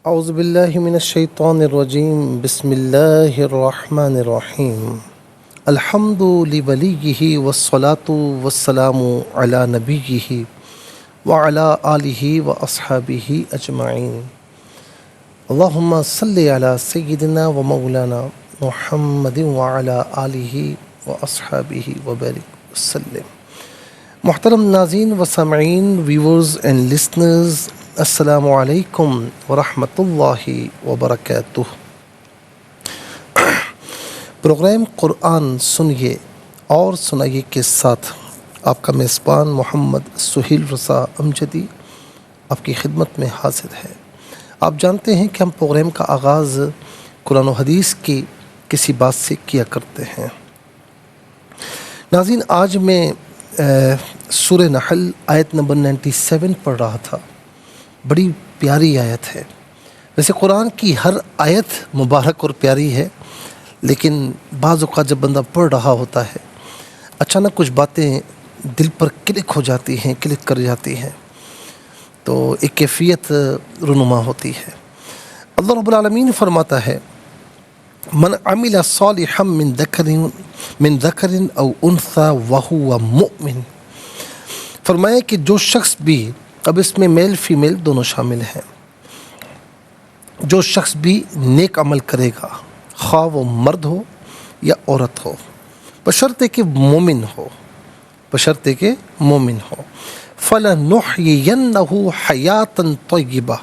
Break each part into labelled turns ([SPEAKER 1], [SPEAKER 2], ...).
[SPEAKER 1] اعوذ باللہ من الشیطان الرجیم بسم اللہ الرحمن الرحیم الحمد لولیہ والصلاة والسلام علی نبیہ وعلی آلہ واصحابہ اجمعین اللہم صلی علی سیدنا و مولانا محمد وعلی آلہ واصحابہ وبارک وسلم۔ محترم ناظرین و سامعین، ویورز اینڈ لسنرز، السلام علیکم ورحمۃ اللہ وبرکاتہ۔ پروگرام قرآن سنیے اور سنائیے کے ساتھ آپ کا میزبان محمد سہیل رضا امجدی آپ کی خدمت میں حاضر ہے۔ آپ جانتے ہیں کہ ہم پروگرام کا آغاز قرآن و حدیث کی کسی بات سے کیا کرتے ہیں۔ ناظرین، آج میں سورہ نحل آیت نمبر 97 پڑھ رہا تھا۔ بڑی پیاری آیت ہے۔ ویسے قرآن کی ہر آیت مبارک اور پیاری ہے، لیکن بعض اوقات جب بندہ پڑھ رہا ہوتا ہے اچانک کچھ باتیں دل پر کلک ہو جاتی ہیں، کلک کر جاتی ہیں، تو ایک کیفیت رونما ہوتی ہے۔ اللہ رب العالمین فرماتا ہے من عمل صالحا من ذکر او انثی وہو مؤمن، فرمایا کہ جو شخص بھی، اب اس میں میل فیمیل دونوں شامل ہیں، جو شخص بھی نیک عمل کرے گا، خواہ وہ مرد ہو یا عورت ہو، بشرطے کہ مومن ہو، بشرطے کہ مومن ہو، فَلَنُحْيِيَنَّهُ حَيَاةً طَيِّبَةً،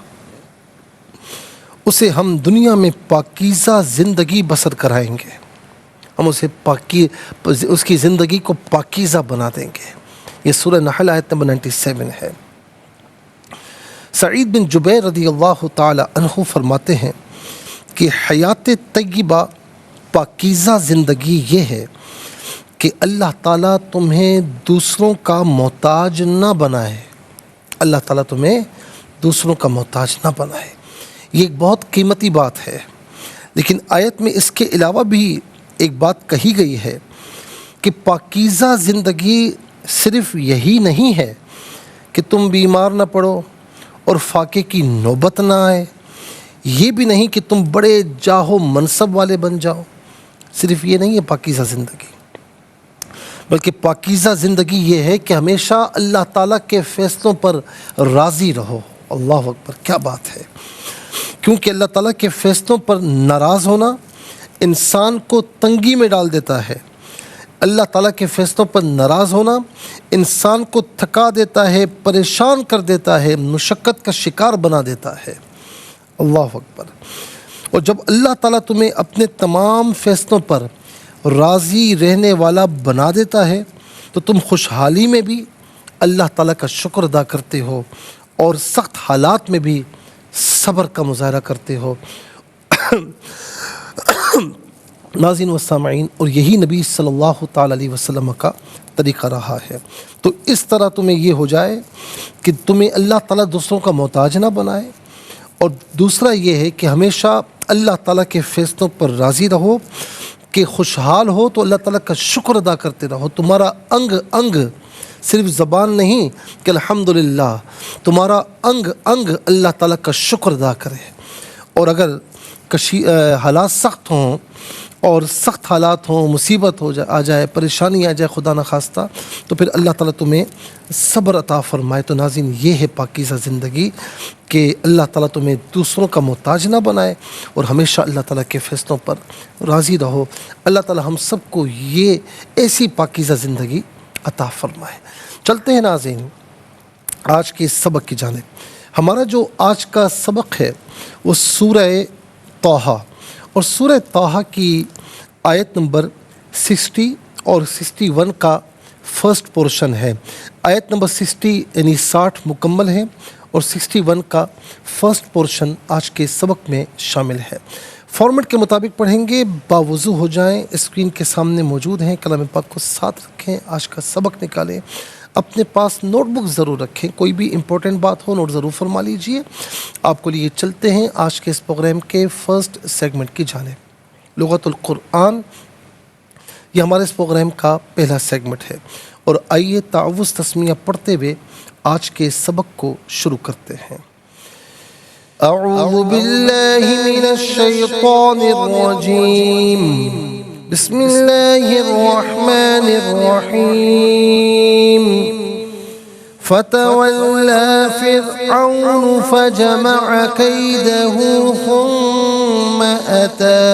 [SPEAKER 1] اسے ہم دنیا میں پاکیزہ زندگی بسر کرائیں گے، ہم اس کی زندگی کو پاکیزہ بنا دیں گے۔ یہ سورہ نحل آیت نمبر 97 ہے۔ سعید بن جبیر رضی اللہ تعالی عنہ فرماتے ہیں کہ حیات طیبہ، پاکیزہ زندگی یہ ہے کہ اللہ تعالیٰ تمہیں دوسروں کا محتاج نہ بنائے، اللہ تعالیٰ تمہیں دوسروں کا محتاج نہ بنائے۔ یہ ایک بہت قیمتی بات ہے، لیکن آیت میں اس کے علاوہ بھی ایک بات کہی گئی ہے کہ پاکیزہ زندگی صرف یہی نہیں ہے کہ تم بیمار نہ پڑو اور فاقے کی نوبت نہ آئے، یہ بھی نہیں کہ تم بڑے جاہ و منصب والے بن جاؤ، صرف یہ نہیں ہے پاکیزہ زندگی، بلکہ پاکیزہ زندگی یہ ہے کہ ہمیشہ اللہ تعالیٰ کے فیصلوں پر راضی رہو۔ اللہ اکبر، کیا بات ہے! کیونکہ اللہ تعالیٰ کے فیصلوں پر ناراض ہونا انسان کو تنگی میں ڈال دیتا ہے، اللہ تعالیٰ کے فیصلوں پر ناراض ہونا انسان کو تھکا دیتا ہے، پریشان کر دیتا ہے، مشقت کا شکار بنا دیتا ہے۔ اللہ اکبر۔ اور جب اللہ تعالیٰ تمہیں اپنے تمام فیصلوں پر راضی رہنے والا بنا دیتا ہے تو تم خوشحالی میں بھی اللہ تعالیٰ کا شکر ادا کرتے ہو اور سخت حالات میں بھی صبر کا مظاہرہ کرتے ہو۔ ناظرین و سامعین، اور یہی نبی صلی اللہ تعالی علیہ وسلم کا طریقہ رہا ہے۔ تو اس طرح تمہیں یہ ہو جائے کہ تمہیں اللہ تعالیٰ دوسروں کا محتاج نہ بنائے، اور دوسرا یہ ہے کہ ہمیشہ اللہ تعالیٰ کے فیصلوں پر راضی رہو، کہ خوشحال ہو تو اللہ تعالیٰ کا شکر ادا کرتے رہو۔ تمہارا انگ انگ، صرف زبان نہیں کہ الحمدللہ، تمہارا انگ انگ اللہ تعالیٰ کا شکر ادا کرے۔ اور اگر حالات سخت ہوں اور سخت حالات ہوں، مصیبت آ جائے، پریشانی آ جائے خدا نخواستہ، تو پھر اللہ تعالیٰ تمہیں صبر عطا فرمائے۔ تو ناظرین، یہ ہے پاکیزہ زندگی کہ اللہ تعالیٰ تمہیں دوسروں کا محتاج نہ بنائے اور ہمیشہ اللہ تعالیٰ کے فیصلوں پر راضی رہو۔ اللہ تعالیٰ ہم سب کو یہ ایسی پاکیزہ زندگی عطا فرمائے۔ چلتے ہیں ناظرین آج کے سبق کی جانب۔ ہمارا جو آج کا سبق ہے وہ سورہ طٰہٰ، اور سورہ طٰہٰ کی آیت نمبر 60 اور 61 کا فرسٹ پورشن ہے۔ آیت نمبر 60 یعنی 60 مکمل ہے، اور 61 کا فرسٹ پورشن آج کے سبق میں شامل ہے۔ فارمیٹ کے مطابق پڑھیں گے، باوضو ہو جائیں، اسکرین کے سامنے موجود ہیں، کلام پاک کو ساتھ رکھیں، آج کا سبق نکالیں، اپنے پاس نوٹ بک ضرور رکھیں، کوئی بھی امپورٹنٹ بات ہو نوٹ ضرور فرما لیجئے۔ آپ کو لیے چلتے ہیں آج کے اس پروگرام کے فرسٹ سیگمنٹ کی جانب۔ لغت القرآن یہ ہمارے اس پروگرام کا پہلا سیگمنٹ ہے، اور آئیے تعوذ تسمیہ پڑھتے ہوئے آج کے سبق کو شروع کرتے ہیں۔ أعوذ بالله من الشيطان الرجيم بسم الله الرحمن الرحيم فتولى فرعون فجمع كيده ثم أتى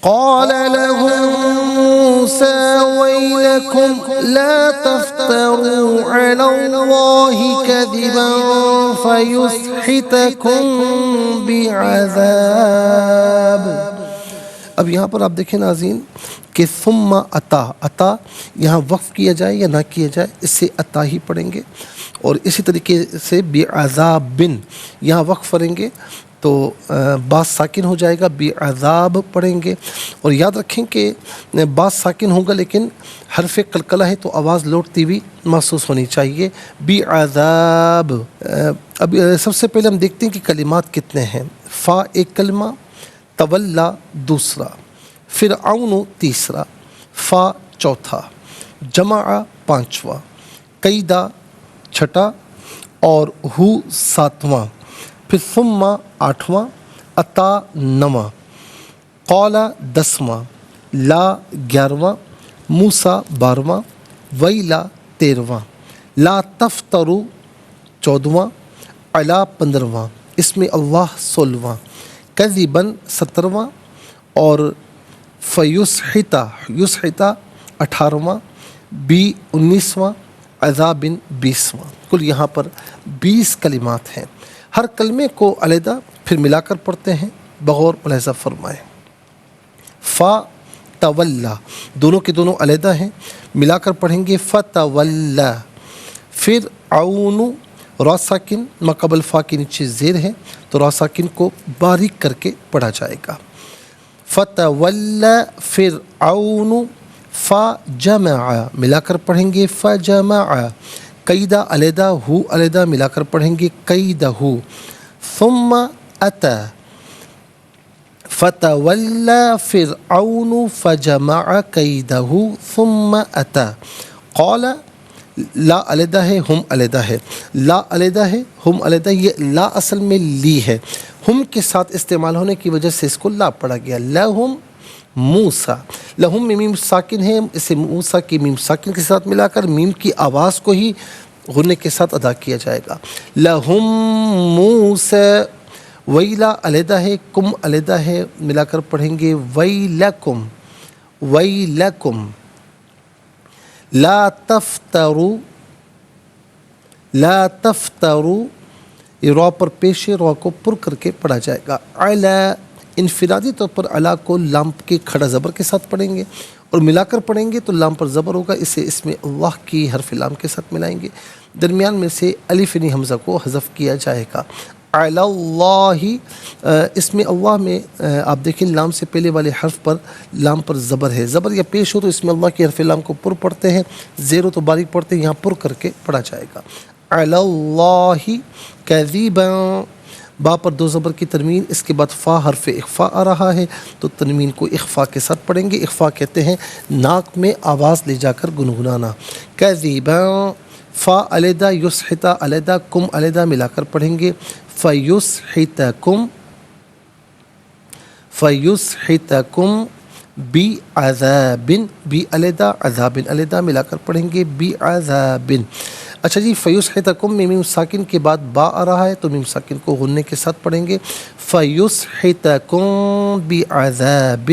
[SPEAKER 1] قال لهم موسى ويلكم لا تفتروا على الله كذبا فيسحتكم بعذاب. اب یہاں پر آپ دیکھیں ناظرین کہ ثم عطا یہاں وقف کیا جائے یا نہ کیا جائے اس سے عطا ہی پڑھیں گے، اور اسی طریقے سے بعذاب یہاں وقف کریں گے تو باء ساکن ہو جائے گا، بعذاب پڑھیں گے. اور یاد رکھیں کہ باء ساکن ہوگا لیکن حرف قلقلہ ہے تو آواز لوٹتی ہوئی محسوس ہونی چاہیے. بعذاب. اب سب سے پہلے ہم دیکھتے ہیں کہ کلمات کتنے ہیں. فا ایک کلمہ، تولا دوسرا، فرعون تیسرا، فا چوتھا، جمع پانچواں، قیدا چھٹا اور ہو ساتواں، پھر ثم آٹھواں، عطا نواں، قال دسواں، لا گیارہواں، موسیٰ بارہواں، ویلا تیرہواں، لا تفترو چودہواں، علا پندرہواں، اسم اللہ سولہواں، کذباً سترہواں اور یسحتا اٹھارہواں، بی انیسواں، عذابن بیسواں. کل یہاں پر 20 کلمات ہیں. ہر کلمے کو علیحدہ پھر ملا کر پڑھتے ہیں، بغور ملاحظہ فرمائیں. فا تولا دونوں کے دونوں علیحدہ ہیں، ملا کر پڑھیں گے فتولا. پھر عون را ساکن ماقبل فا کے نیچے زیر ہے تو را ساکن کو باریک کر کے پڑھا جائے گا. فتولا فرعون فا جمع ملا کر پڑھیں گے فجمع. قیدا علیحدہ ہو علیحدہ ملا کر پڑھیں گے قیدہ. ثم اتا فتولا فرعون فجمع قیدہ ثم اتا. قال لا علیحدہ ہے، ہم علیحدہ ہے، لا علیحدہ ہے، ہم علیحدہ. یہ لا اصل میں لی ہے، ہم کے ساتھ استعمال ہونے کی وجہ سے اس کو لا پڑھا گیا. لہم موسیٰ، لہم میں میم ساکن ہے، اسے موسیٰ کی میم ساکن کے ساتھ ملا کر میم کی آواز کو ہی غنّے کے ساتھ ادا کیا جائے گا. لہم موسیٰ. ویلا علیحدہ ہے، کم علیحدہ ہے، ملا کر پڑھیں گے ویلکم ویلکم. لا تفترو لا تفترو یہ را پر پیش ہے، را کو پر کر کے پڑھا جائے گا. علی انفرادی طور پر علا کو لام کے کھڑا زبر کے ساتھ پڑھیں گے اور ملا کر پڑھیں گے تو لام پر زبر ہوگا، اسے اس میں اللہ کی حرف لام کے ساتھ ملائیں گے. درمیان میں سے الف نی حمزہ کو حذف کیا جائے گا. علی اللہ اس میں اللہ میں آپ دیکھیں لام سے پہلے والے حرف پر لام پر زبر ہے، زبر یا پیش ہو تو اس میں اللہ کی حرف لام کو پر پڑھتے ہیں، زیر ہو تو باریک پڑھتے ہیں، یہاں پر کر کے پڑھا جائے گا. علی اللہ کذبا. با پر دو زبر کی تنوین، اس کے بعد فا حرف اخفا آ رہا ہے تو تنوین کو اخفا کے ساتھ پڑھیں گے. اخفا کہتے ہیں ناک میں آواز لے جا کر گنگنانا. کذبا. فا علیحدہ، یسحتا علیحدہ، کم علیحدہ ملا کر پڑھیں گے فیسحتکم فیسحتکم بعذاب. بی علیحدہ عذاب علیحدہ ملا کر پڑھیں گے بعذاب. اچھا جی، فیسحتکم میں میم ساکن کے بعد با آ رہا ہے تو میم ساکن کو غنّے کے ساتھ پڑھیں گے فیسحتکم بعذاب.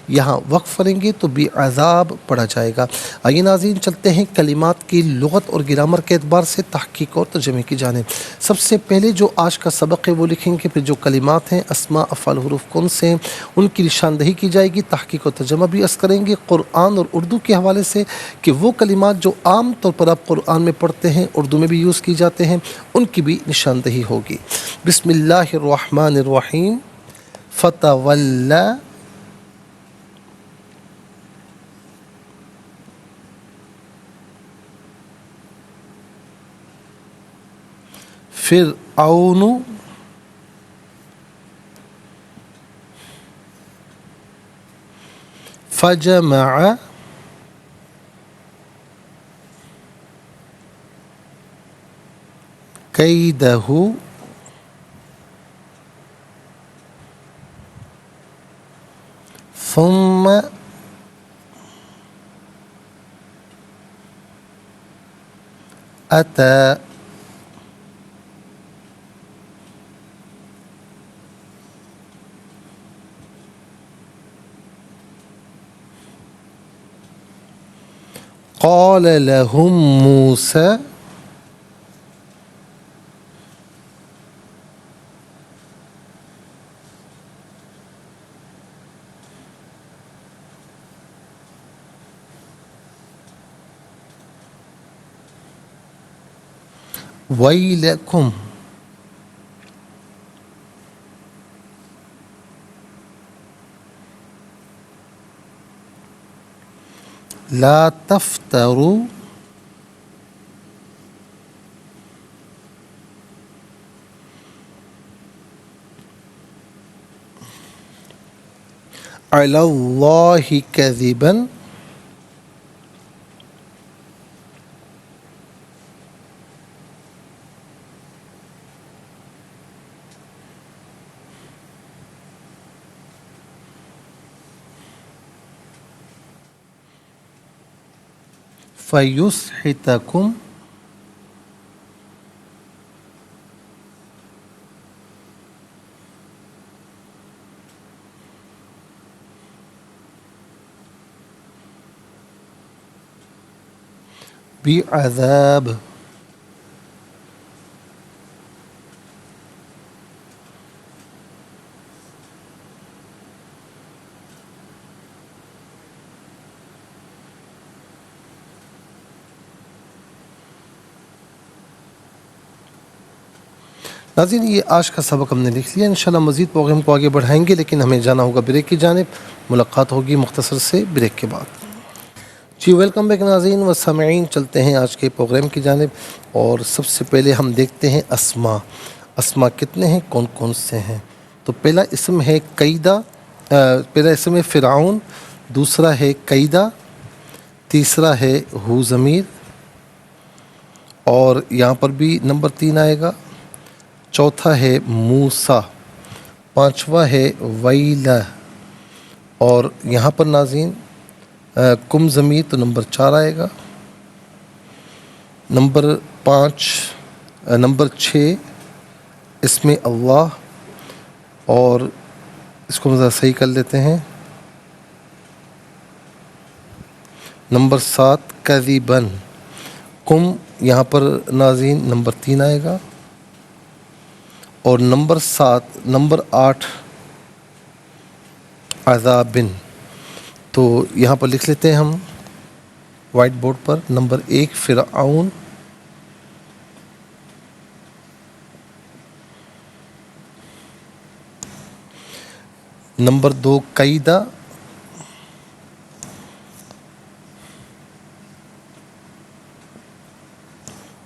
[SPEAKER 1] یہاں وقف کریں گے تو بعذاب پڑھا جائے گا. آئیے ناظرین چلتے ہیں کلمات کی لغت اور گرامر کے اعتبار سے تحقیق اور ترجمے کی جانب. سب سے پہلے جو آج کا سبق ہے وہ لکھیں گے، پھر جو کلمات ہیں اسماء افعال حروف کون سے ہیں ان کی نشاندہی کی جائے گی. تحقیق اور ترجمہ بھی عرض کریں گے قرآن اور اردو کے حوالے سے کہ وہ کلمات جو عام طور پر آپ قرآن میں پڑھتے ہیں اردو میں بھی یوز کی جاتے ہیں ان کی بھی نشاندہی ہوگی. بسم اللہ الرحمن الرحیم. فتولا فرعون فجمع کیدہ ثم أتى قال لهم موسى ويلكم لا تفتروا على الله كذبا فيسحتكم بعذاب. ناظرین یہ آج کا سبق ہم نے لکھ لیا. انشاءاللہ مزید پروگرام کو آگے بڑھائیں گے، لیکن ہمیں جانا ہوگا بریک کی جانب. ملاقات ہوگی مختصر سے بریک کے بعد. جی ویلکم بیک ناظرین و سامعین، چلتے ہیں آج کے پروگرام کی جانب. اور سب سے پہلے ہم دیکھتے ہیں اسما. اسما کتنے ہیں، کون کون سے ہیں؟ تو پہلا اسم ہے قیدہ، پہلا اسم ہے فرعون، دوسرا ہے قیدہ، تیسرا ہے ہو ضمیر، اور یہاں پر بھی نمبر 3 آئے گا. چوتھا ہے موسیٰ، پانچواں ہے ویلہ، اور یہاں پر ناظرین کم ضمیر تو نمبر 4 آئے گا. نمبر 6 اسم اللہ، اور اس کو ذرا صحیح کر لیتے ہیں. نمبر 7 کذبن، کم یہاں پر ناظرین نمبر 3 آئے گا. اور نمبر 8 عذابن. تو یہاں پر لکھ لیتے ہیں ہم وائٹ بورڈ پر. نمبر 1 فرعون، نمبر 2 قیدہ،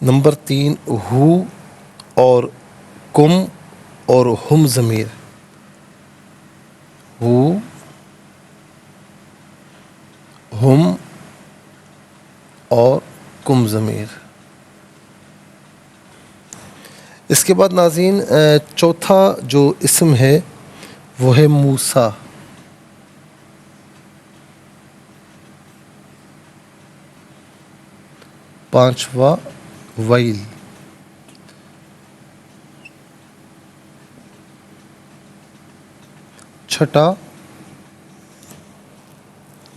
[SPEAKER 1] نمبر 3 ہو اور کم اور ہم ضمیر، ہو ہم اور کم ضمیر. اس کے بعد ناظرین چوتھا جو اسم ہے وہ ہے موسیٰ. پانچواں ویل. چھٹا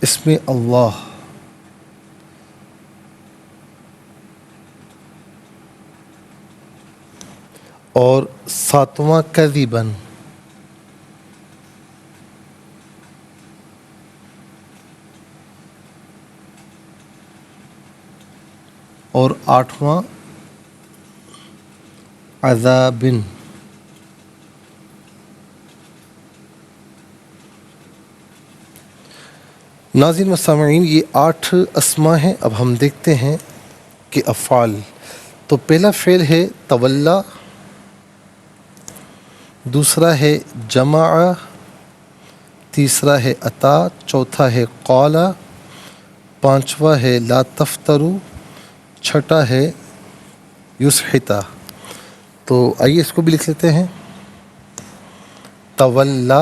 [SPEAKER 1] اسم اللہ. اور 7واں کذبن. اور 8واں عذابن. ناظرین و سامعین یہ 8 اسما ہیں. اب ہم دیکھتے ہیں کہ افعال. تو پہلا فعل ہے تولا، دوسرا ہے جمع، تیسرا ہے عطا، چوتھا ہے قال، پانچواں ہے لا تفترو، چھٹا ہے یسحتا. تو آئیے اس کو بھی لکھ لیتے ہیں. تولا،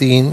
[SPEAKER 1] 3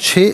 [SPEAKER 1] 6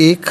[SPEAKER 1] 1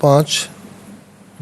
[SPEAKER 1] 5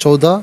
[SPEAKER 1] 14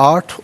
[SPEAKER 1] 8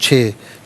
[SPEAKER 1] 6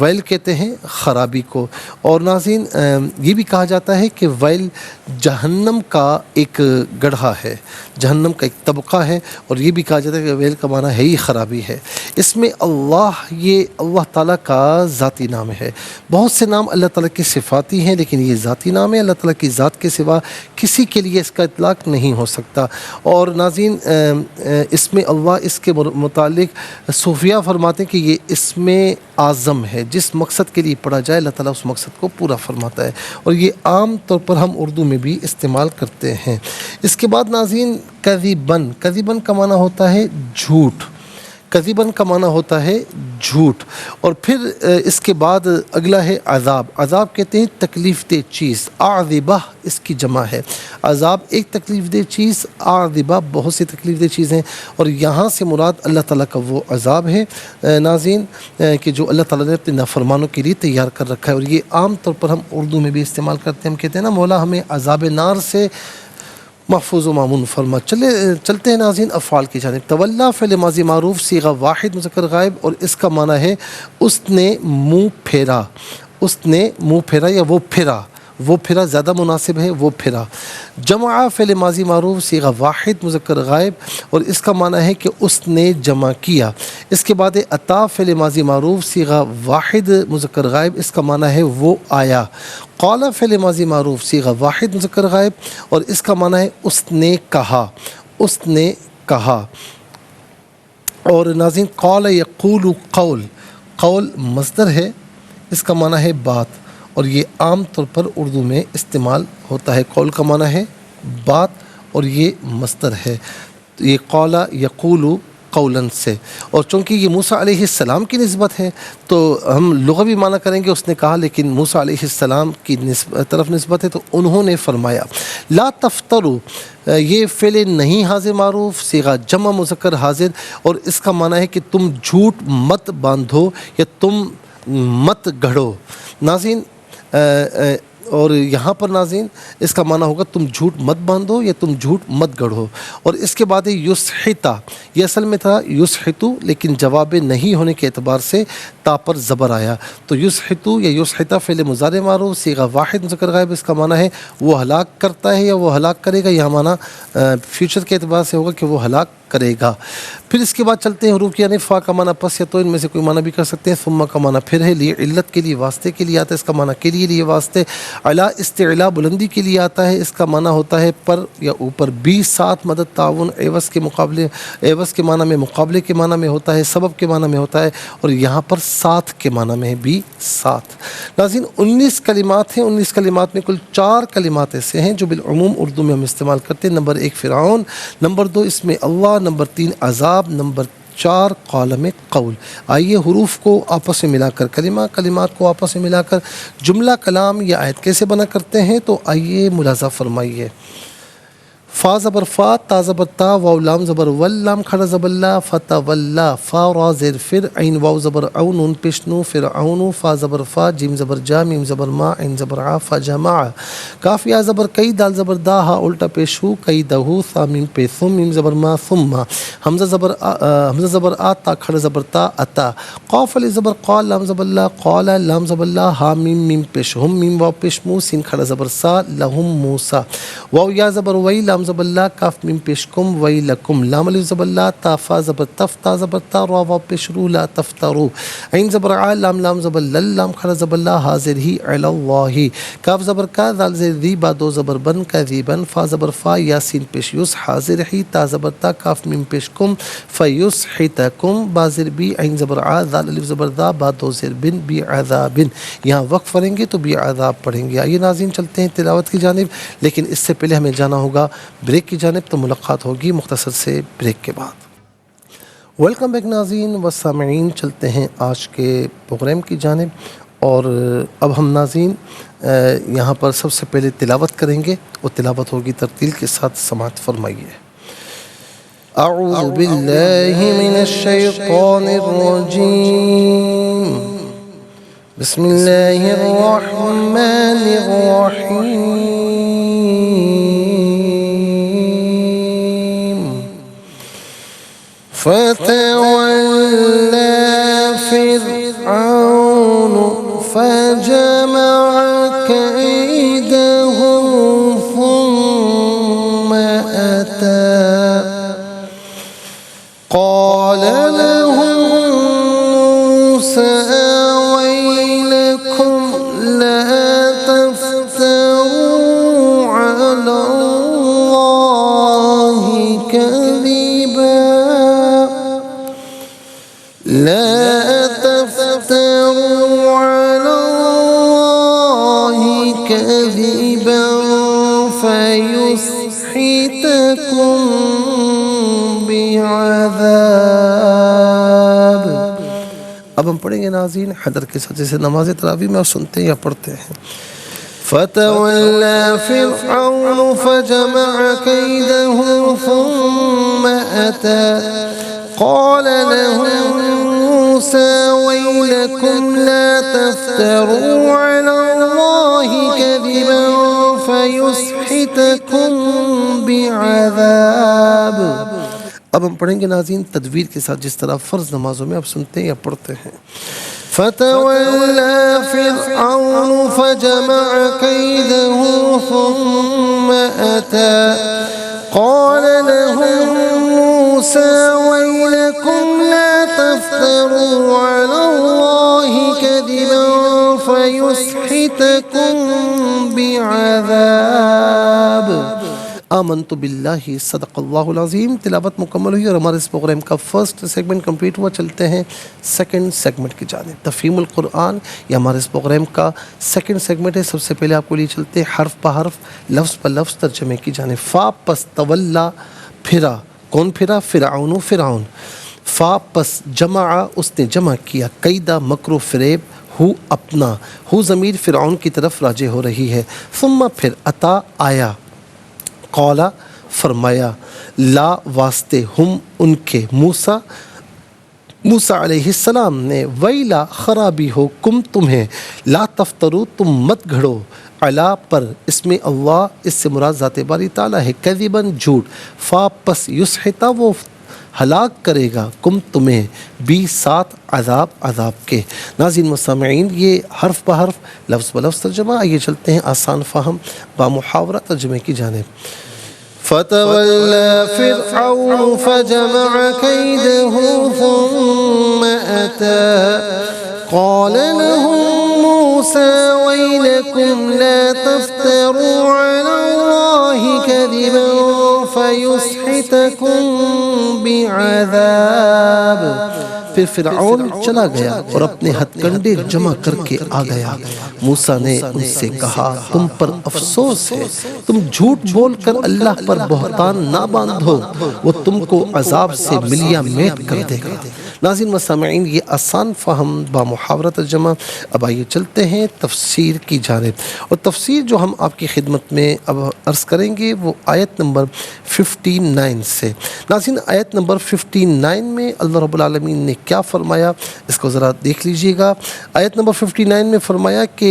[SPEAKER 1] ویل کہتے ہیں خرابی کو۔ اور ناظرین یہ بھی کہا جاتا ہے کہ ویل جہنم کا ایک گڑھا ہے، جہنم کا ایک طبقہ ہے، اور یہ بھی کہا جاتا ہے کہ ویل کا معنی ہے ہی خرابی ہے۔ اس میں یہ اللہ تعالیٰ کا ذاتی نام ہے۔ بہت سے نام اللہ تعالیٰ کی صفاتی ہیں، لیکن یہ ذاتی نام ہے، اللہ تعالیٰ کی ذات کے سوا کسی کے لیے اس کا اطلاق نہیں ہو سکتا۔ اور ناظرین اس میں اللہ اس کے متعلق صوفیہ فرماتے ہیں کہ یہ اسم اعظم ہے، جس مقصد کے لیے پڑھا جائے اللہ تعالیٰ اس مقصد کو پورا فرماتا ہے، اور یہ عام طور پر ہم اردو میں بھی استعمال کرتے ہیں۔ اس کے بعد ناظرین کذبن کا معنی ہوتا ہے جھوٹ، کذبن کا معنی ہوتا ہے جھوٹ۔ اور پھر اس کے بعد اگلا ہے عذاب کہتے ہیں تکلیف دہ چیز، عاذبہ اس کی جمع ہے۔ عذاب ایک تکلیف دہ چیز، عاذبہ بہت سی تکلیف دہ چیزیں، اور یہاں سے مراد اللہ تعالیٰ کا وہ عذاب ہے ناظرین کہ جو اللہ تعالیٰ نے اپنے نافرمانوں کے لیے تیار کر رکھا ہے، اور یہ عام طور پر ہم اردو میں بھی استعمال کرتے ہیں۔ ہم کہتے ہیں نا مولا ہمیں عذاب نار سے محفوظ و معمون فرما۔ چلتے ہیں ناظرین افعال کی جانب۔ تولا فعل ماضی معروف صیغہ واحد مذکر غائب، اور اس کا معنی ہے اس نے منہ پھیرا، اس نے منہ پھیرا یا وہ پھرا زیادہ مناسب ہے، وہ پھرا۔ جمع فعل ماضی معروف صیغہ واحد مذکر غائب، اور اس کا معنی ہے کہ اس نے جمع کیا۔ اس کے بعد عطا فعل ماضی معروف صیغہ واحد مذکر غائب، اس کا معنی ہے وہ آیا۔ قال فعل ماضی معروف صیغہ واحد مذکر غائب، اور اس کا معنی ہے اس نے کہا، اس نے کہا۔ اور ناظرین قال یقول قول مصدر ہے، اس کا معنی ہے بات، اور یہ عام طور پر اردو میں استعمال ہوتا ہے۔ قول کا معنی ہے بات، اور یہ مصدر ہے، یہ قال یقول قولاً سے۔ اور چونکہ یہ موسیٰ علیہ السلام کی نسبت ہے تو ہم لغوی معنی کریں گے اس نے کہا، لیکن موسیٰ علیہ السلام کی طرف نسبت ہے تو انہوں نے فرمایا۔ لا تفترو یہ فعل نہیں حاضر معروف صیغہ جمع مذکر حاضر، اور اس کا معنی ہے کہ تم جھوٹ مت باندھو یا تم مت گھڑو ناظرین۔ اور یہاں پر ناظرین اس کا معنی ہوگا تم جھوٹ مت باندھو یا تم جھوٹ مت گڑھو۔ اور اس کے بعد یسحتا، یہ اصل میں تھا یسحتو، لیکن جواب نہیں ہونے کے اعتبار سے تا پر زبر آیا، تو یسحتو یا یسحتا فعل مضارع معروف صیغہ واحد مذکر غائب، اس کا معنی ہے وہ ہلاک کرتا ہے یا وہ ہلاک کرے گا، یہ معنی فیوچر کے اعتبار سے ہوگا کہ وہ ہلاک کرے گا۔ پھر اس کے بعد چلتے ہیں حروف، یعنی فا کا معنی پس یا تو، ان میں سے کوئی معنی بھی کر سکتے ہیں۔ ثم کا معنی پھر ہے، لیے علت کے لیے واسطے کے لیے آتا ہے، اس کا معنی کے لیے واسطے۔ علا استعلا بلندی کے لیے آتا ہے، اس کا معنی ہوتا ہے پر یا اوپر۔ بی ساتھ مدد تعاون عوض کے مقابلے، عوض کے معنی میں مقابلے کے معنی میں ہوتا ہے، سبب کے معنی میں ہوتا ہے، اور یہاں پر ساتھ کے معنی میں بھی ساتھ۔ ناظرین 19 کلمات ہیں، 19 کلمات میں کل 4 کلمات ایسے ہیں جو بالعموم اردو میں ہم استعمال کرتے ہیں۔ نمبر 1 فرعون، نمبر 2 اس میں اللہ، نمبر 3 عذاب، نمبر 4 قالم قول۔ آئیے حروف کو آپس میں ملا کر، کلمات کو آپس میں ملا کر جملہ کلام یا آیت کیسے بنا کرتے ہیں، تو آئیے ملاحظہ فرمائیے۔ فا زبر فا، تا زبر تا، واو لام زبر ول، لام کھڑا زبر لا، فتح ولا، فا را زیر فر، عین واو زبر او، نون پشنو فرعون، فا زبر فا، جیم زبر جا، میم زبر ما، عین زبر عا، فجمع، کاف یا زبر کئی، دال زبر دا، ہا الٹا پیش ہو، کئی دہو، ثا میم پہ ثم، میم زبر ما، ثم، حمزہ زبر آ، تا کھڑا زبر تا، اتا، قاف علی زبر قال، لام زبر لا، قال، لام زبر لا، ہا میم پیش ہم، میم واو پیش مو، سین کھڑا زبر سا، لہم موسیٰ، واو یا زبر وی، لام زبر اللہ، کاف میم پیش کم، وی لکم، لام الف زبر لا، تا فا زبر تف، تا زبر تا، را واو پیش رو، لا تفترو، عین زبر ع، لام زبر لل، لام کھڑا زبر لا، حاضر ہی، علی اللہ، کاف زبر کا، ذال زیر دی، با دو زبر بن، کذیبن، فا زبر فا، یا سین پیش یس، حاضر ہی، تا زبر تا، کاف میم پیش کم، فیسحتکم، با زیر بی، عین زبر ع، ذال الف زبر دا، با دو زیر بن، بی عذابن۔ یہاں وقف پڑھیں گے تو بی عذاب پڑھیں گے۔ آئیے ناظرین چلتے ہیں تلاوت کی جانب، لیکن اس سے پہلے ہمیں جانا ہوگا بریک کی جانب، تو ملاقات ہوگی مختصر سے بریک کے بعد۔ ویلکم بیک ناظرین و سامعین، چلتے ہیں آج کے پروگرام کی جانب، اور اب ہم ناظرین یہاں پر سب سے پہلے تلاوت کریں گے، اور تلاوت ہوگی ترتیل کے ساتھ، سماعت فرمائیے۔ اعوذ باللہ من الشیطان الرجیم، بسم اللہ الرحمن الرحیم، فتولى فرعون فجمع كيده ثم أتى قال لهم موسى ويلكم لا تفتروا على الله كذبا لا تفتروا على الله كذبا فيسحتكم بعذاب. اب ہم پڑھیں گے ناظرین حضر کے ساتھ، جیسے نماز تراویح میں آپ سنتے ہیں یا پڑھتے ہیں. فتولى فرعون فجمع كيده ثم أتى قال لهم موسى ويلكم لا تفتروا على الله كذبا فيسحتكم بعذاب. اب ہم پڑھیں گے ناظرین تدویر کے ساتھ، جس طرح فرض نمازوں میں آپ سنتے ہیں یا پڑھتے ہیں. فتولى فرعون فجمع كيده ثم أتى قال لهم موسى ويلكم لا تفتروا على الله كذبا فيسحتكم بعذاب. آمنت باللہ صدق اللہ العظیم. تلاوت مکمل ہوئی اور ہمارے اس پروگرام کا فرسٹ سیگمنٹ کمپلیٹ ہوا. چلتے ہیں سیکنڈ سیگمنٹ کی جانب. تفہیم القرآن یہ ہمارے اس پروگرام کا سیکنڈ سیگمنٹ ہے. سب سے پہلے آپ کو لیے چلتے ہیں حرف پہ حرف، لفظ پہ لفظ ترجمے کی جانب. فا پس تولا، پھرا. کون پھرا؟ فرعون. فرعون. فا پس جمع، اس نے جمع کیا. قیدہ، مکر و فریب. ہو اپنا، ہو ضمیر فرعون کی طرف راجع ہو رہی ہے. ثم پھر اتا آیا. قولا فرمایا. لا واسطے، ہم ان کے، موسیٰ علیہ السلام نے. ویلا خرابی ہو، کم تمہیں. لا تفترو تم مت گھڑو. علا پر، اس میں اللہ، اس سے مراد ذات باری تعالیٰ ہے. کذباً جھوٹ. فا پس یسحتا، وہ ہلاک کرے گا، کم تمہیں، بھی ساتھ عذاب، عذاب کے. ناظرین و سامعین یہ حرف بہ حرف لفظ بلفظ ترجمہ. آئیے چلتے ہیں آسان فہم با محاورہ ترجمے کی جانب. فتولى فرعون فجمع كيده ثم أتى قال لهم موسى ويلكم لا تفتروا على الله كذبا فيسحتكم بعذاب. پھر فرعون چلا گیا اور اپنے ہتھ کنڈے جمع کر کے آ گیا. موسیٰ نے ان سے کہا تم پر افسوس ہے، تم جھوٹ بول کر اللہ پر بہتان نہ باندھو، وہ تم کو عذاب سے ملیا میٹ کر دے گا. ناظرین و سامعین یہ آسان فہم با محاورہ ترجمہ. اب آئیے چلتے ہیں تفسیر کی جانب. اور تفسیر جو ہم آپ کی خدمت میں اب عرض کریں گے وہ آیت نمبر 59 سے. ناظرین آیت نمبر 59 میں اللہ رب العالمین نے کیا فرمایا اس کو ذرا دیکھ لیجئے گا. آیت نمبر 59 میں فرمایا کہ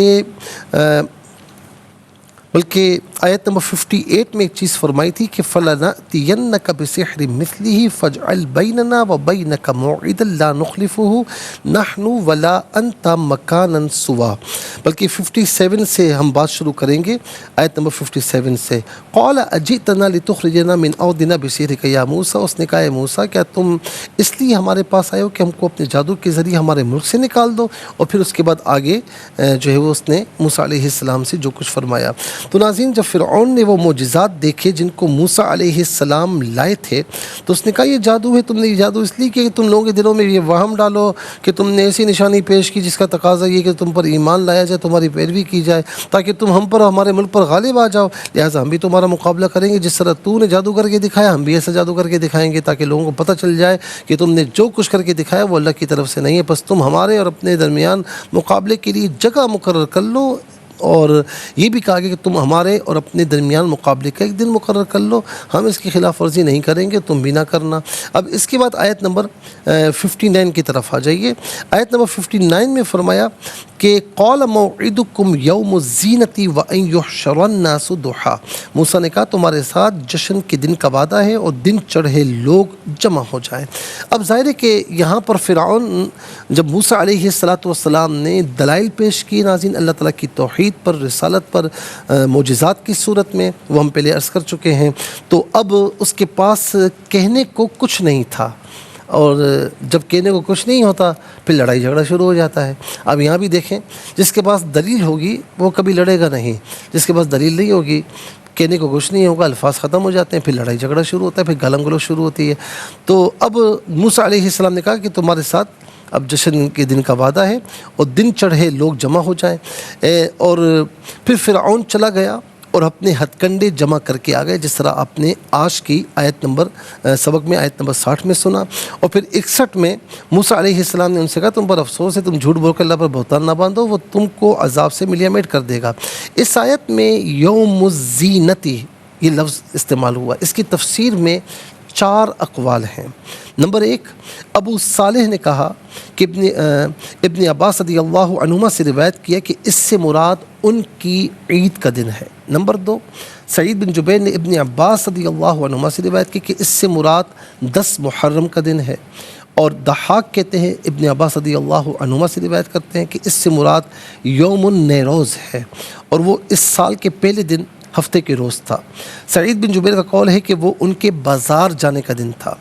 [SPEAKER 1] بلکہ آیت نمبر 58 میں ایک چیز فرمائی تھی کہ فَلَنَأْتِيَنَّكَ بِسِحْرٍ مِثْلِهِ فَاجْعَلْ بَيْنَنَا وَبَيْنَكَ مَوْعِدًا لَا نُخْلِفُهُ نَحْنُ وَلَا أَنْتَ مَكَانًا سُوًى. بلکہ 57 سے ہم بات شروع کریں گے. آیت نمبر 57 سے قَالَ أَجِئْتَنَا لِتُخْرِجَنَا مِنْ أَرْضِنَا بِسِحْرِكَ يَا مُوسَىٰ. اس نے کہا اے موسیٰ کیا تم اس لیے ہمارے پاس آئے ہو کہ ہم کو اپنے جادو کے ذریعے ہمارے ملک سے نکال دو؟ اور پھر اس کے بعد آگے جو ہے وہ اس نے موسیٰ علیہ السلام سے جو کچھ فرمایا. تو ناظرین جب فرعون نے وہ معجزات دیکھے جن کو موسیٰ علیہ السلام لائے تھے تو اس نے کہا یہ جادو ہے، تم نے یہ جادو اس لیے کہ تم لوگوں کے دلوں میں یہ وہم ڈالو کہ تم نے ایسی نشانی پیش کی جس کا تقاضا یہ کہ تم پر ایمان لایا جائے، تمہاری پیروی کی جائے تاکہ تم ہم پر ہمارے ملک پر غالب آ جاؤ. لہٰذا ہم بھی تمہارا مقابلہ کریں گے، جس طرح تو نے جادو کر کے دکھایا ہم بھی ایسا جادو کر کے دکھائیں گے تاکہ لوگوں کو پتہ چل جائے کہ تم نے جو کچھ کر کے دکھایا وہ اللہ کی طرف سے نہیں ہے. بس تم ہمارے اور اپنے درمیان مقابلے کے لیے جگہ مقرر کر لو اور یہ بھی کہا گیا کہ تم ہمارے اور اپنے درمیان مقابلے کا ایک دن مقرر کر لو، ہم اس کی خلاف ورزی نہیں کریں گے، تم بھی نہ کرنا۔ اب اس کے بعد آیت نمبر 59 کی طرف آ جائیے۔ آیت نمبر 59 میں فرمایا کہ قال موعدکم یوم الزینۃ وان یحشر الناس ضحیٰ، موسیٰ نے کہا تمہارے ساتھ جشن کے دن کا وعدہ ہے اور دن چڑھے لوگ جمع ہو جائیں۔ اب ظاہر ہے کہ یہاں پر فرعون جب موسیٰ علیہ السلام نے دلائل پیش کی ناظرین اللہ تعالیٰ کی توحید پر، رسالت پر، معجزات کی صورت میں، وہ ہم پہلے عرض کر چکے ہیں، تو اب اس کے پاس کہنے کو کچھ نہیں تھا، اور جب کہنے کو کچھ نہیں ہوتا پھر لڑائی جھگڑا شروع ہو جاتا ہے۔ اب یہاں بھی دیکھیں، جس کے پاس دلیل ہوگی وہ کبھی لڑے گا نہیں، جس کے پاس دلیل نہیں ہوگی، کہنے کو کچھ نہیں ہوگا، الفاظ ختم ہو جاتے ہیں، پھر لڑائی جھگڑا شروع ہوتا ہے، پھر گالم گلوچ شروع ہوتی ہے۔ تو اب موسیٰ علیہ السلام نے کہا کہ تمہارے ساتھ اب جشن کے دن کا وعدہ ہے اور دن چڑھے لوگ جمع ہو جائیں، اور پھر فرعون چلا گیا اور اپنے ہتھ کنڈے جمع کر کے آ گئے، جس طرح آپ نے آج کی آیت نمبر سبق میں آیت نمبر 60 میں سنا، اور پھر 61 میں موسیٰ علیہ السلام نے ان سے کہا تم پر افسوس ہے، تم جھوٹ بول کر اللہ پر بہتان نہ باندھو، وہ تم کو عذاب سے ملیا میٹ کر دے گا۔ اس آیت میں یوم الزینۃ یہ لفظ استعمال ہوا، اس کی تفسیر میں 4 اقوال ہیں۔ نمبر 1، ابو صالح نے کہا کہ ابن عباس رضی اللہ عنہما سے روایت کیا کہ اس سے مراد ان کی عید کا دن ہے۔ نمبر 2، سعید بن جبیر نے ابن عباس رضی اللہ عنہما سے روایت کی کہ اس سے مراد 10 محرم کا دن ہے، اور ضحاک کہتے ہیں ابن عباس رضی اللہ عنہما سے روایت کرتے ہیں کہ اس سے مراد یوم النیروز ہے، اور وہ اس سال کے پہلے دن ہفتے کے روز تھا۔ سعید بن جبیر کا قول ہے کہ وہ ان کے بازار جانے کا دن تھا۔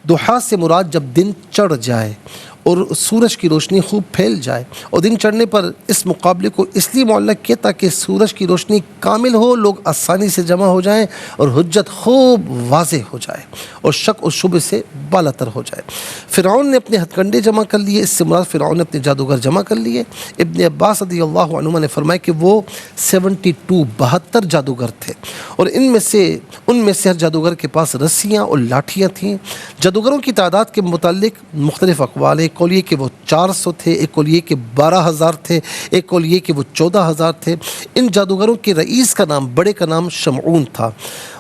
[SPEAKER 1] ضحیٰ سے مراد جب دن چڑھ جائے اور سورج کی روشنی خوب پھیل جائے، اور دن چڑھنے پر اس مقابلے کو اس لیے معلق کیا تاکہ سورج کی روشنی کامل ہو، لوگ آسانی سے جمع ہو جائیں اور حجت خوب واضح ہو جائے اور شک و شبہ سے بالا تر ہو جائے۔ فرعون نے اپنے ہتھ کنڈے جمع کر لیے، اس سے مراد فرعون نے اپنے جادوگر جمع کر لیے۔ ابن عباس رضی اللہ عنہما نے فرمایا کہ وہ 72 جادوگر تھے، اور ان میں سے ہر جادوگر کے پاس رسیاں اور لاٹھیاں تھیں۔ جادوگروں کی تعداد کے متعلق مختلف اقوال ہیں، ایک قول یہ کہ وہ 400 تھے، ایک قول یہ کہ 12,000 تھے، ایک قول یہ کہ وہ 14,000 تھے۔ ان جادوگروں کے رئیس کا نام، بڑے کا نام شمعون تھا،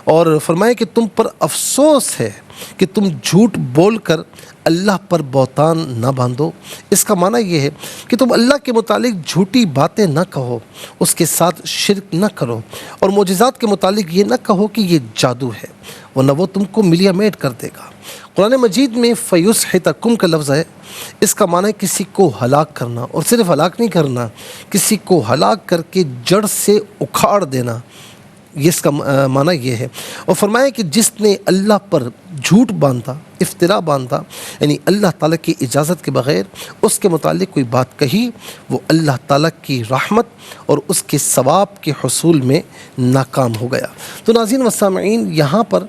[SPEAKER 1] اور فرمایا کہ تم پر افسوس ہے کہ تم جھوٹ بول کر اللہ پر بہتان نہ باندھو۔ اس کا معنی یہ ہے کہ تم اللہ کے متعلق جھوٹی باتیں نہ کہو، اس کے ساتھ شرک نہ کرو، اور معجزات کے متعلق یہ نہ کہو کہ یہ جادو ہے، ورنہ وہ تم کو ملیا میٹ کر دے گا۔ قرآن مجید میں فیسحتکم کا لفظ ہے، اس کا معنی ہے کسی کو ہلاک کرنا، اور صرف ہلاک نہیں کرنا، کسی کو ہلاک کر کے جڑ سے اکھاڑ دینا، یہ اس کا معنی یہ ہے۔ اور فرمایا کہ جس نے اللہ پر جھوٹ باندھا، افترا باندھا، یعنی اللہ تعالیٰ کی اجازت کے بغیر اس کے متعلق کوئی بات کہی، وہ اللہ تعالیٰ کی رحمت اور اس کے ثواب کے حصول میں ناکام ہو گیا۔ تو ناظرین و سامعین، یہاں پر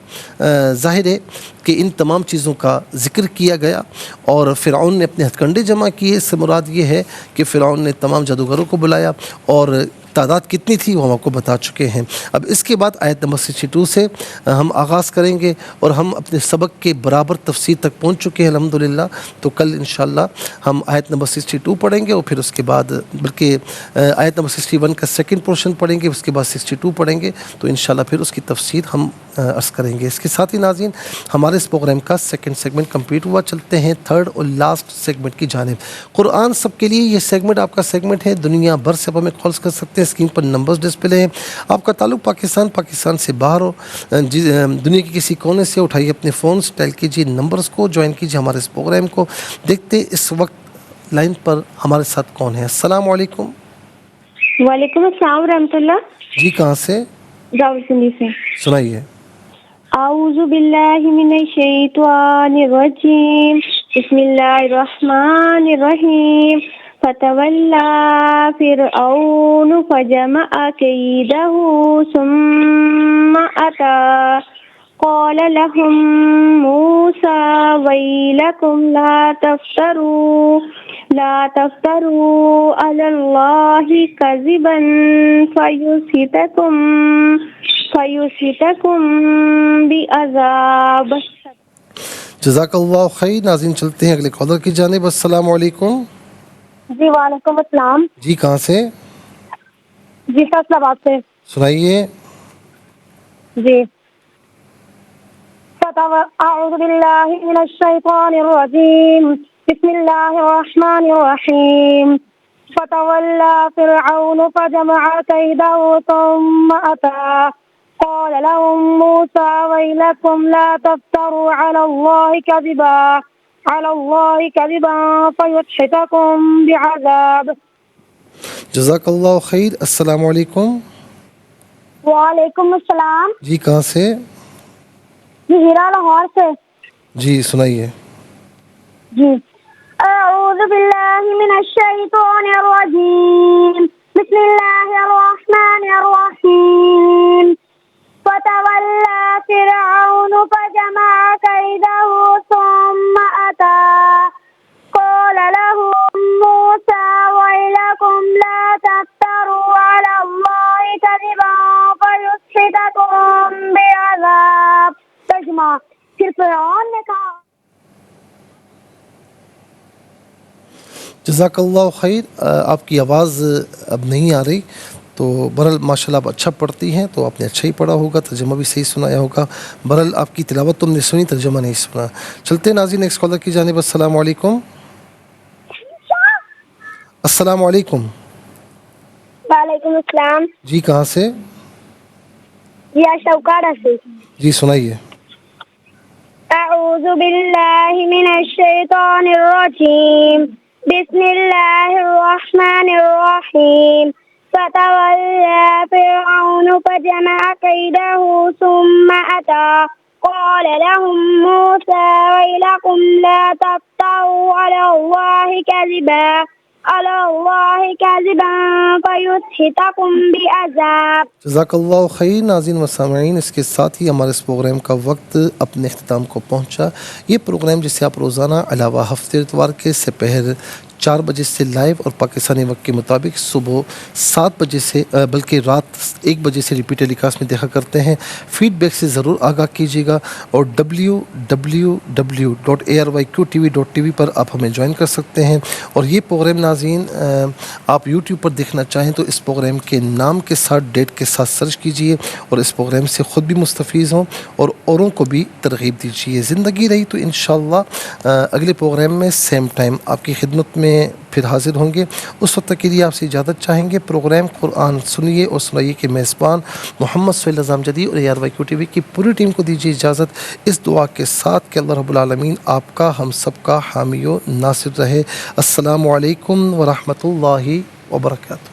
[SPEAKER 1] ظاہر ہے کہ ان تمام چیزوں کا ذکر کیا گیا، اور فرعون نے اپنے ہتھ کنڈے جمع کیے، اس سے مراد یہ ہے کہ فرعون نے تمام جادوگروں کو بلایا، اور تعداد کتنی تھی وہ ہم آپ کو بتا چکے ہیں۔ اب اس کے بعد آیت نمبر 62 سے ہم آغاز کریں گے، اور ہم اپنے سبق کے برابر تفسیر تک پہنچ چکے ہیں الحمدللہ۔ تو کل انشاءاللہ ہم آیت نمبر 62 پڑھیں گے، اور پھر اس کے بعد بلکہ آیت نمبر 61 کا سیکنڈ پورشن پڑھیں گے، اس کے بعد 62 پڑھیں گے، تو انشاءاللہ پھر اس کی تفسیر ہم عرض کریں گے۔ اس کے ساتھ ہی ناظرین، ہمارے اس پروگرام کا سیکنڈ سیگمنٹ کمپلیٹ ہوا، چلتے ہیں تھرڈ اور لاسٹ سیگمنٹ کی جانب۔ قرآن سب کے لیے یہ سیگمنٹ آپ کا سیگمنٹ ہے، دنیا بھر سے آپ ہمیں کالز کر سکتے ہیں، اسکرین پر نمبرز ڈسپلے ہیں۔ آپ کا تعلق پاکستان سے باہر ہو، دنیا کے کسی کونے سے، اٹھائیے اپنے فونز، ڈائل کیجیے نمبرز کو، جوائن کیجیے ہمارے اس پروگرام کو۔ دیکھتے ہیں اس وقت لائن پر ہمارے ساتھ کون ہے۔ السلام علیکم۔
[SPEAKER 2] وعلیکم السلام ورحمۃ اللہ۔
[SPEAKER 1] جی کہاں سے؟
[SPEAKER 2] راولپنڈی سے۔
[SPEAKER 1] سنائیے۔
[SPEAKER 2] اعوذ باللہ من الشیطان الرجیم، بسم اللہ الرحمن الرحیم۔ فتولی فرعون فجمع کیدہ ثم اتی قال لهم موسى ويلكم لا تفتروا على الله كذبا فيسحتكم بعذاب۔
[SPEAKER 1] جزاک اللہ خیر۔ ناظرین چلتے ہیں اگلے کالر کی جانب۔ السلام علیکم۔
[SPEAKER 2] جی وعلیکم السلام۔
[SPEAKER 1] جی کہاں سے؟
[SPEAKER 2] جی فیصلہ آباد سے.
[SPEAKER 1] سنائیے.
[SPEAKER 2] جی. أعوذ بالله من الشيطان الرجيم. بسم الله الرحمن الرحيم. فتولى فرعون فجمع كيده ثم أتى قال لهم موسى ويلكم لا تفتروا على الله كذبا فيسحتكم بعذاب.
[SPEAKER 1] جزاک اللہ خیر. السلام علیکم.
[SPEAKER 2] وعلیکم السلام.
[SPEAKER 1] جی کہاں سے؟
[SPEAKER 2] جی ہیرا لاہور سے.
[SPEAKER 1] جی سنائیے.
[SPEAKER 2] جی. اعوذ باللہ من الشیطان الرجیم. بسم اللہ الرحمن الرحیم. فتولى فرعون فجمع كيده ثم أتى قال لهم موسى ويلكم لا تفتروا على الله كذبا فيسحتكم بعذاب. ترجمہ. پھر فرعون نے کہا.
[SPEAKER 1] جزاک اللہ خیر. آپ کی آواز اب نہیں آ رہی تو برحال ماشاء اللہ آپ اچھا پڑھتی ہیں تو آپ نے اچھا ہی پڑھا ہوگا, ترجمہ بھی صحیح سنایا ہوگا. برحال آپ کی تلاوت تم نے سنی, ترجمہ نہیں سنا. چلتے ہیں ناظرین نیکسٹ کالر کی جانب. السلام علیکم. السلام علیکم.
[SPEAKER 2] وعلیکم السلام.
[SPEAKER 1] جی کہاں سے؟
[SPEAKER 2] جی شوکارہ سے.
[SPEAKER 1] جی سنائیے.
[SPEAKER 2] اعوذ باللہ من الشیطان الرجیم. بسم اللہ الرحمن الرحیم. فتولى فرعون فجمع كيده ثم أتى قال لهم موسى ويلكم لا تفتروا على الله كذبا فيسحتكم بعذاب.
[SPEAKER 1] جزاک اللہ خیر. ناظرین و سامعین, اس کے ساتھ ہی ہمارے اس پروگرام کا وقت اپنے اختتام کو پہنچا. یہ پروگرام جسے آپ روزانہ علاوہ ہفتے اتوار کے سپہر 4 بجے سے لائیو اور پاکستانی وقت کے مطابق صبح 7 بجے سے بلکہ رات 1 بجے سے ریپیٹ ٹیلی کاسٹ میں دیکھا کرتے ہیں. فیڈ بیک سے ضرور آگاہ کیجیے گا اور www.arYQTV.tv پر آپ ہمیں جوائن کر سکتے ہیں. اور یہ پروگرام ناظرین آپ یوٹیوب پر دیکھنا چاہیں تو اس پروگرام کے نام کے ساتھ ڈیٹ کے ساتھ سرچ کیجیے اور اس پروگرام سے خود بھی مستفیض ہوں اور اوروں کو بھی ترغیب دیجیے. زندگی رہی تو انشاءاللہ اگلے پروگرام میں سیم ٹائم آپ کی خدمت میں پھر حاضر ہوں گے. اس وقت تک کے لیے آپ سے اجازت چاہیں گے. پروگرام قرآن سنیے اور سنائیے کے میزبان محمد سہیل نظام جدید اور ARYQTV کی پوری ٹیم کو دیجیے اجازت اس دعا کے ساتھ کہ اللہ رب العالمین آپ کا ہم سب کا حامی و ناصر رہے. السلام علیکم ورحمۃ اللہ وبرکاتہ.